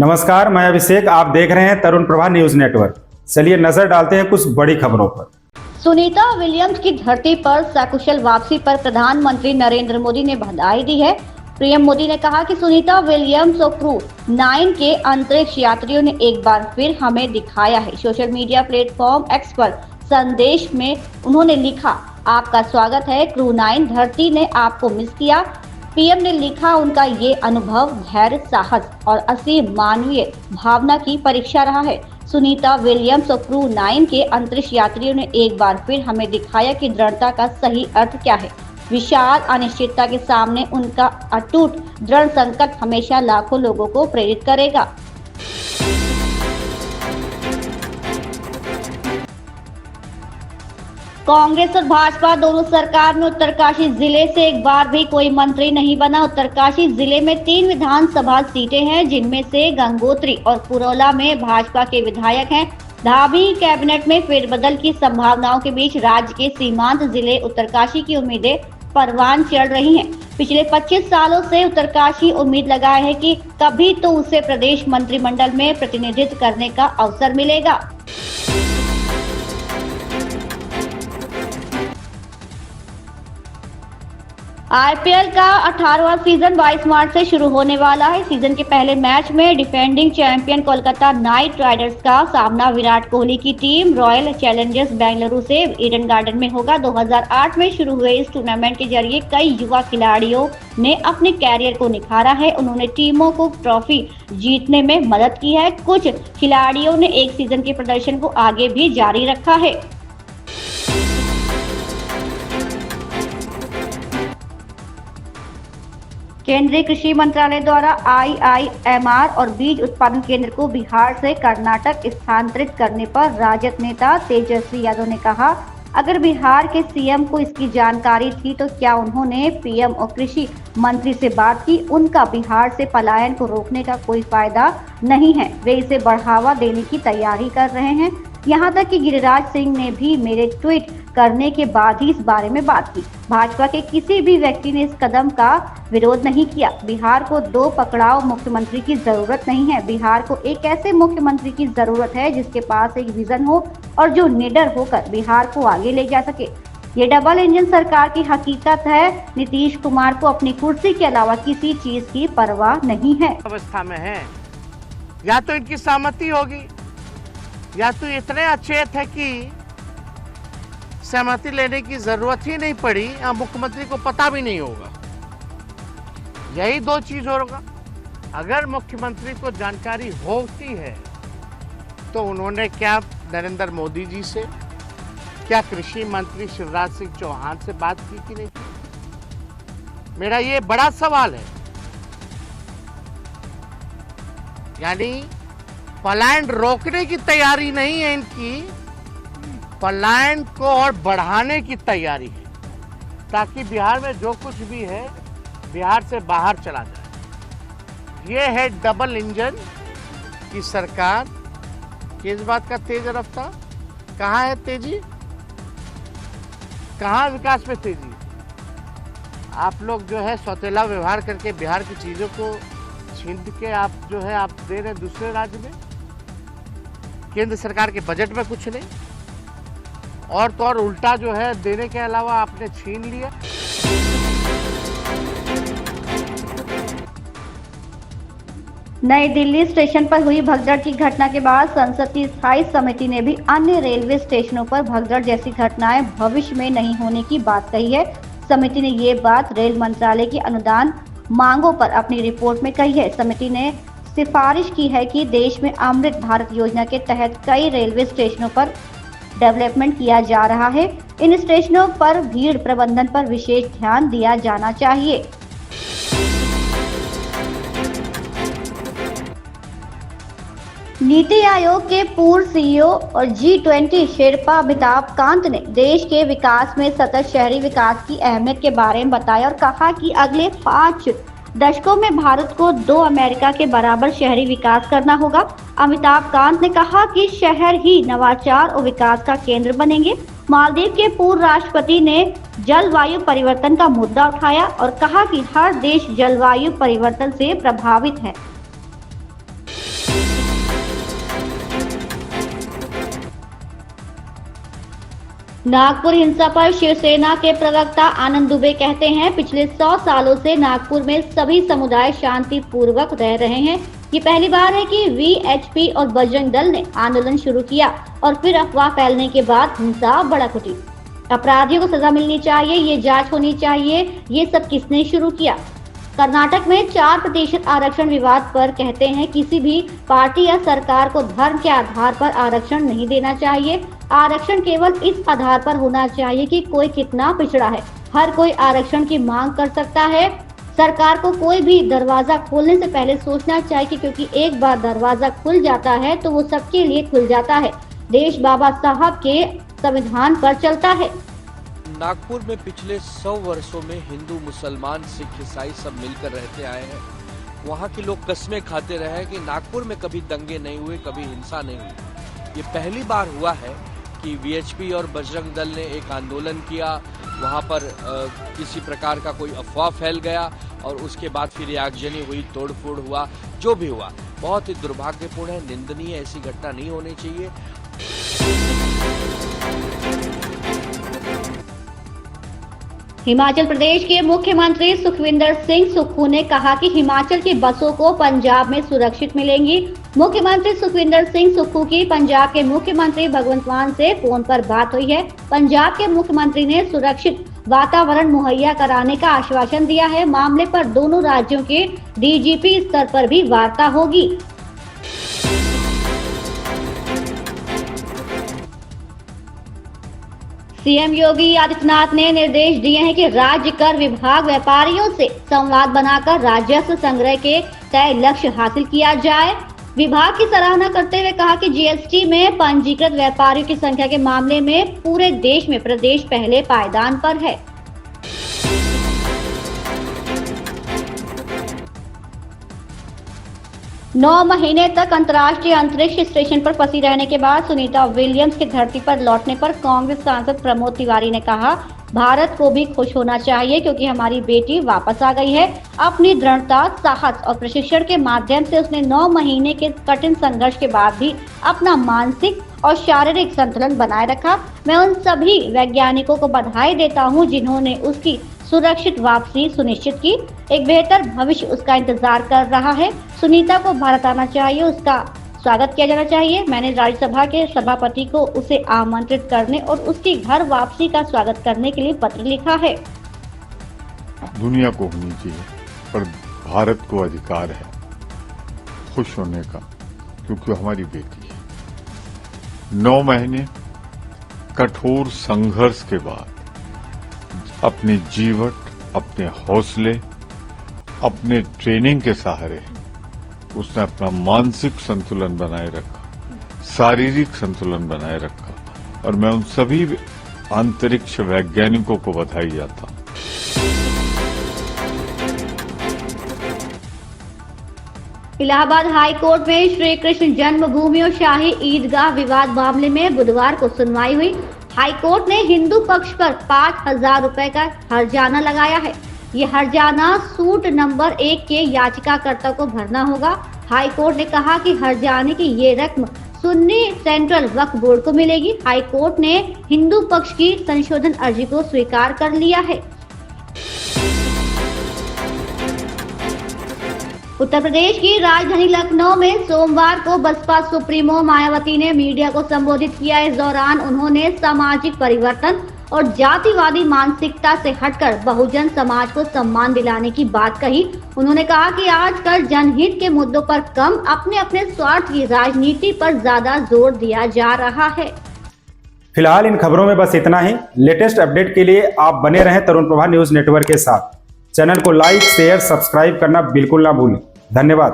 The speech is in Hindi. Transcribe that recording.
नमस्कार, मैं अभिषेक। आप देख रहे हैं तरुण प्रभा न्यूज नेटवर्क। चलिए नजर डालते हैं कुछ बड़ी खबरों पर। सुनीता विलियम्स की धरती पर सकुशल वापसी पर प्रधानमंत्री नरेंद्र मोदी ने बधाई दी है। पीएम मोदी ने कहा कि सुनीता विलियम्स और क्रू 9 के अंतरिक्ष यात्रियों ने एक बार फिर हमें दिखाया है। सोशल मीडिया प्लेटफॉर्म एक्स पर संदेश में उन्होंने लिखा, आपका स्वागत है क्रू 9, धरती ने आपको मिस किया। पीएम ने लिखा, उनका ये अनुभव धैर्य, साहस और असीम मानवीय भावना की परीक्षा रहा है। सुनीता विलियम्स और क्रू 9 के अंतरिक्ष यात्रियों ने एक बार फिर हमें दिखाया कि दृढ़ता का सही अर्थ क्या है। विशाल अनिश्चितता के सामने उनका अटूट दृढ़ संकल्प हमेशा लाखों लोगों को प्रेरित करेगा। कांग्रेस और भाजपा दोनों सरकार में उत्तरकाशी जिले से एक बार भी कोई मंत्री नहीं बना। उत्तरकाशी जिले में 3 विधानसभा सीटें हैं, जिनमें से गंगोत्री और पुरोला में भाजपा के विधायक हैं। धामी कैबिनेट में फेरबदल की संभावनाओं के बीच राज्य के सीमांत जिले उत्तरकाशी की उम्मीदें परवान चढ़ रही हैं। पिछले 25 सालों से उत्तरकाशी उम्मीद लगाए है कि कभी तो उसे प्रदेश मंत्रिमंडल में प्रतिनिधित्व करने का अवसर मिलेगा। आईपीएल का 18वां सीजन 22 मार्च से शुरू होने वाला है। सीजन के पहले मैच में defending champion Kolkata night Riders का सामना विराट कोहली की टीम रॉयल चैलेंजर्स बेंगलुरु से ईडन गार्डन में होगा। 2008 में शुरू हुए इस टूर्नामेंट के जरिए कई युवा खिलाड़ियों ने अपने कैरियर को निखारा है। उन्होंने टीमों को ट्रॉफी जीतने में मदद की है। कुछ खिलाड़ियों ने एक सीजन के प्रदर्शन को आगे भी जारी रखा है। केंद्रीय कृषि मंत्रालय द्वारा आईआईएमआर और बीज उत्पादन केंद्र को बिहार से कर्नाटक स्थानांतरित करने पर राजद नेता तेजस्वी यादव ने कहा, अगर बिहार के सीएम को इसकी जानकारी थी तो क्या उन्होंने पीएम और कृषि मंत्री से बात की। उनका बिहार से पलायन को रोकने का कोई फायदा नहीं है, वे इसे बढ़ावा देने की तैयारी कर रहे हैं। यहाँ तक कि गिरिराज सिंह ने भी मेरे ट्वीट करने के बाद ही इस बारे में बात की। भाजपा के किसी भी व्यक्ति ने इस कदम का विरोध नहीं किया। बिहार को 2 पकड़ाव मुख्यमंत्री की जरूरत नहीं है। बिहार को एक ऐसे मुख्यमंत्री की जरूरत है जिसके पास एक विजन हो और जो निडर होकर बिहार को आगे ले जा सके। ये डबल इंजन सरकार की हकीकत है। नीतीश कुमार को अपनी कुर्सी के अलावा किसी चीज की परवाह नहीं है। अवस्था में है, या तो इनकी सहमति होगी या तो इतने अचेत है कि सहमति लेने की जरूरत ही नहीं पड़ी या मुख्यमंत्री को पता भी नहीं होगा। यही 2 चीज होगा। अगर मुख्यमंत्री को जानकारी होती है तो उन्होंने क्या नरेंद्र मोदी जी से, क्या कृषि मंत्री शिवराज सिंह चौहान से बात की कि नहीं की? मेरा ये बड़ा सवाल है। यानी पलायन रोकने की तैयारी नहीं है इनकी, पलायन को और बढ़ाने की तैयारी है, ताकि बिहार में जो कुछ भी है बिहार से बाहर चला जाए। ये है डबल इंजन की सरकार। किस बात का तेज रफ्तार? कहाँ है तेजी? कहाँ विकास में तेजी? आप लोग जो है सौतेला व्यवहार करके बिहार की चीजों को छीन के आप जो है आप दे रहे दूसरे राज्य में। केंद्र सरकार के बजट में कुछ नहीं, और तो और उल्टा जो है देने के अलावा आपने छीन लिया। नई दिल्ली स्टेशन पर हुई भगदड़ की घटना के बाद संसद की स्थायी समिति ने भी अन्य रेलवे स्टेशनों पर भगदड़ जैसी घटनाएं भविष्य में नहीं होने की बात कही है। समिति ने ये बात रेल मंत्रालय की अनुदान मांगों पर अपनी रिपोर्ट में कही है। समिति ने सिफारिश की है कि देश में अमृत भारत योजना के तहत कई रेलवे स्टेशनों पर डेवलपमेंट किया जा रहा है। इन स्टेशनों पर भीड़ प्रबंधन पर विशेष ध्यान दिया जाना चाहिए। नीति आयोग के पूर्व सीईओ और G20 शेरपा अमिताभ कांत ने देश के विकास में सतत शहरी विकास की अहमियत के बारे में बताया और कहा कि अगले 5 दशकों में भारत को 2 अमेरिका के बराबर शहरी विकास करना होगा। अमिताभ कांत ने कहा कि शहर ही नवाचार और विकास का केंद्र बनेंगे। मालदीव के पूर्व राष्ट्रपति ने जलवायु परिवर्तन का मुद्दा उठाया और कहा कि हर देश जलवायु परिवर्तन से प्रभावित है। नागपुर हिंसा पर शिवसेना के प्रवक्ता आनंद दुबे कहते हैं, पिछले 100 सालों से नागपुर में सभी समुदाय शांति पूर्वक रह रहे हैं। ये पहली बार है कि वीएचपी और बजरंग दल ने आंदोलन शुरू किया और फिर अफवाह फैलने के बाद हिंसा भड़क उठी। अपराधियों को सजा मिलनी चाहिए, ये जांच होनी चाहिए, ये सब किसने शुरू किया। कर्नाटक में 4% आरक्षण विवाद पर कहते हैं, किसी भी पार्टी या सरकार को धर्म के आधार पर आरक्षण नहीं देना चाहिए। आरक्षण केवल इस आधार पर होना चाहिए कि कोई कितना पिछड़ा है। हर कोई आरक्षण की मांग कर सकता है। सरकार को कोई भी दरवाजा खोलने से पहले सोचना चाहिए, क्योंकि एक बार दरवाजा खुल जाता है तो वो सबके लिए खुल जाता है। देश बाबा साहब के संविधान पर चलता है। नागपुर में पिछले 100 वर्षों में हिंदू, मुसलमान, सिख, ईसाई सब मिलकर रहते आए हैं। वहाँ के लोग कस्में खाते रहे हैं कि नागपुर में कभी दंगे नहीं हुए, कभी हिंसा नहीं हुई। ये पहली बार हुआ है कि वीएचपी और बजरंग दल ने एक आंदोलन किया, वहाँ पर किसी प्रकार का कोई अफवाह फैल गया और उसके बाद फिर आगजनी हुई, तोड़फोड़ हुआ। जो भी हुआ बहुत ही दुर्भाग्यपूर्ण है, निंदनीय, ऐसी घटना नहीं होनी चाहिए। हिमाचल प्रदेश के मुख्यमंत्री सुखविंदर सिंह सुक्खू ने कहा कि हिमाचल की बसों को पंजाब में सुरक्षित मिलेंगी। मुख्यमंत्री सुखविंदर सिंह सुक्खू की पंजाब के मुख्यमंत्री भगवंत मान से फोन पर बात हुई है। पंजाब के मुख्यमंत्री ने सुरक्षित वातावरण मुहैया कराने का आश्वासन दिया है। मामले पर दोनों राज्यों के डीजीपी स्तर पर भी वार्ता होगी। सीएम योगी आदित्यनाथ ने निर्देश दिए हैं कि राज्य कर विभाग व्यापारियों से संवाद बनाकर राजस्व संग्रह के तय लक्ष्य हासिल किया जाए। विभाग की सराहना करते हुए कहा कि जीएसटी में पंजीकृत व्यापारियों की संख्या के मामले में पूरे देश में प्रदेश पहले पायदान पर है। नौ महीने तक अंतर्राष्ट्रीय अंतरिक्ष स्टेशन पर फंसी रहने के बाद सुनीता विलियम्स के धरती पर लौटने पर कांग्रेस सांसद प्रमोद तिवारी ने कहा, भारत को भी खुश होना चाहिए क्योंकि हमारी बेटी वापस आ गई है। अपनी दृढ़ता, साहस और प्रशिक्षण के माध्यम से उसने 9 महीने के कठिन संघर्ष के बाद भी अपना मानसिक और शारीरिक संतुलन बनाए रखा। मैं उन सभी वैज्ञानिकों को बधाई देता हूं जिन्होंने उसकी सुरक्षित वापसी सुनिश्चित की। एक बेहतर भविष्य उसका इंतजार कर रहा है। सुनीता को भारत आना चाहिए, उसका स्वागत किया जाना चाहिए। मैंने राज्यसभा के सभापति को उसे आमंत्रित करने और उसकी घर वापसी का स्वागत करने के लिए पत्र लिखा है। दुनिया को होनी चाहिए, पर भारत को अधिकार है खुश होने का, क्योंकि हमारी बेटी है। 9 महीने कठोर संघर्ष के बाद अपने जीवट, अपने हौसले, अपने ट्रेनिंग के सहारे उसने अपना मानसिक संतुलन बनाए रखा, शारीरिक संतुलन बनाए रखा, और मैं उन सभी अंतरिक्ष वैज्ञानिकों को बधाई जाता हूं। इलाहाबाद हाई कोर्ट में श्री कृष्ण जन्मभूमि और शाही ईदगाह विवाद मामले में बुधवार को सुनवाई हुई। हाई कोर्ट ने हिंदू पक्ष पर 5,000 रुपए का हर्जाना लगाया है। ये हर्जाना सूट नंबर 1 के याचिकाकर्ता को भरना होगा। हाई कोर्ट ने कहा कि हर्जाने की ये रकम सुन्नी सेंट्रल वक्फ बोर्ड को मिलेगी। हाई कोर्ट ने हिंदू पक्ष की संशोधन अर्जी को स्वीकार कर लिया है। उत्तर प्रदेश की राजधानी लखनऊ में सोमवार को बसपा सुप्रीमो मायावती ने मीडिया को संबोधित किया। इस दौरान उन्होंने सामाजिक परिवर्तन और जातिवादी मानसिकता से हटकर बहुजन समाज को सम्मान दिलाने की बात कही। उन्होंने कहा कि आजकल जनहित के मुद्दों पर कम, अपने अपने स्वार्थ की राजनीति पर ज्यादा जोर दिया जा रहा है। फिलहाल इन खबरों में बस इतना ही। लेटेस्ट अपडेट के लिए आप बने रहें तरुण प्रभा न्यूज नेटवर्क के साथ। चैनल को लाइक, शेयर, सब्सक्राइब करना बिल्कुल ना भूलें। धन्यवाद।